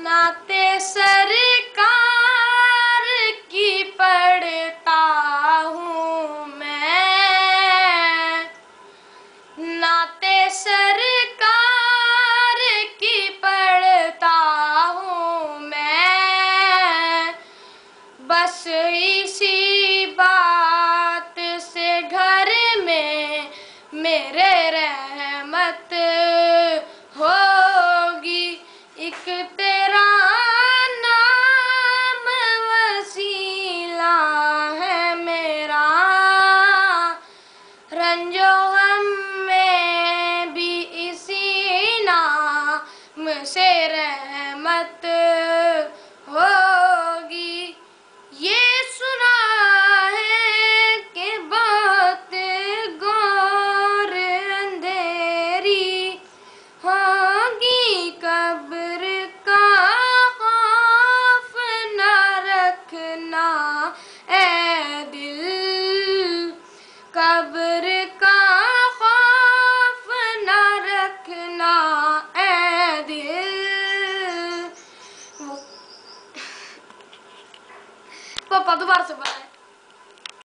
नाते सरकार की पढ़ता हूँ मैं, नाते सरकार की पढ़ता हूँ मैं। बस इसी बात से घर में मेरे रहमत होगी। एक तेरा नाम वसीला है मेरा, रंजो हम में भी इसी नाम से रहमत होगी। ये सुना है कि बहुत घोर अंधेरी होगी, कब्र का खौफ न रखना ए दिल, कब्र का खौफ न रखना ए दिल। पापा दोबारा से बोला।